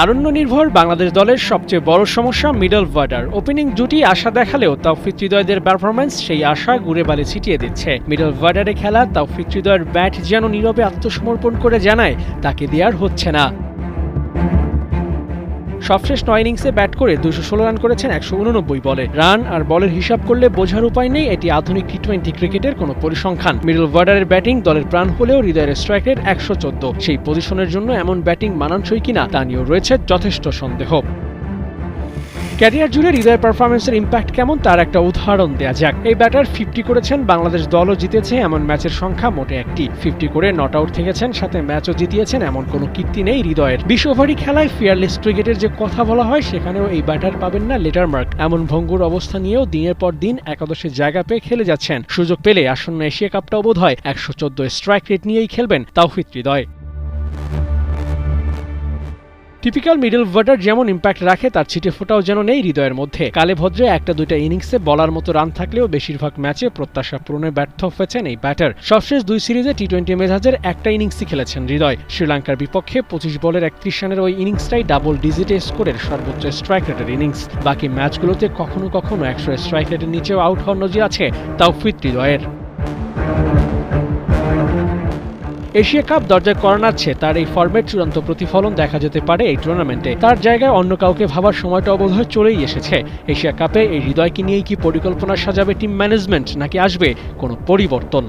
তারুণ্য নির্ভর বাংলাদেশ দলের সবচেয়ে বড় সমস্যা মিডল অর্ডার। ওপেনিং জুটি আশা দেখালেও তাওফিক হৃদয়দের পারফরম্যান্স সেই আশা ঘুরে বালি ছিটিয়ে দিচ্ছে। মিডল অর্ডারে খেলা তাওফিক হৃদয়ের ব্যাট যেন নীরবে আত্মসমর্পণ করে জানায় তাকে দেওয়ার হচ্ছে না। সবশেষ 9 ইনিংসে ব্যাট করে 216 রান করেছেন 189 বলে। রান আর বলের হিসাব করলে বোঝার উপায় নেই এটি আধুনিক টি-20 ক্রিকেটের কোনো পরিসংখ্যান। মিডল অর্ডারের ব্যাটিং দলের প্রাণ হলেও হৃদয়ের স্ট্রাইক রেট 114। সেই পজিশনের জন্য এমন ব্যাটিং মানানসই কিনা তা নিয়েও রয়েছে যথেষ্ট সন্দেহ। ক্যারিয়ার জুড়ে হৃদয়ের পারফরমেন্সের ইম্প্যাক্ট কেমন তার একটা উদাহরণ দেয়া যাক। এই ব্যাটার 50 করেছেন, বাংলাদেশ দলও জিতেছে এমন ম্যাচের সংখ্যা মোটে একটি। 50 করে নট আউট থেকেছেন, সাথে ম্যাচও জিতিয়েছেন এমন কোনো কীর্তি নেই হৃদয়ের। 20 ওভারই খেলায় ফিয়ারলেস ক্রিকেটের যে কথা বলা হয় সেখানেও এই ব্যাটার পাবেন না লেটারমার্ক। এমন ভঙ্গুর অবস্থা নিয়েও দিনের পর দিন একাদশের জায়গা পেয়ে খেলে যাচ্ছেন। সুযোগ পেলে আসন্ন এশিয়া কাপটাও বোধ হয় 114 স্ট্রাইক রেট নিয়েই খেলবেন তাওফিক হৃদয়। টিপিক্যাল মিডল অর্ডার যেমন ইম্প্যাক্ট রাখে তার ছিটে ফোটাও যেন নেই হৃদয়ের মধ্যে। কালে ভদ্রে একটা দুইটা ইনিংসে বলার মতো রান থাকলেও বেশিরভাগ ম্যাচে প্রত্যাশা পূরণে ব্যর্থ হয়েছেন এই ব্যাটার। সবশেষ 2 সিরিজে টি-20 মেজাজের একটা ইনিংসই খেলেছেন হৃদয়। শ্রীলঙ্কার বিপক্ষে 25 বলের 31 রানের ওই ইনিংসটাই ডাবল ডিজিটে স্কোরের সর্বোচ্চ স্ট্রাইক রেটের ইনিংস। বাকি ম্যাচগুলোতে কখনো কখনো 100 স্ট্রাইক রেটের নিচেও আউট হওয়ার নজির আছে তাওফিক হৃদয়ের। এশিয়া কাপ দরজায় কড়া নাড়ছে, তার এই ফরম্যাট চূড়ান্ত প্রতিফলন দেখা যেতে পারে এই টুর্নামেন্টে। তার জায়গায় অন্য কাউকে ভাবার সময়টা বোধহয় চলেই এসেছে। এশিয়া কাপে এই হৃদয়কে নিয়েই কি পরিকল্পনা সাজাবে টিম ম্যানেজমেন্ট, নাকি আসবে কোনো পরিবর্তন?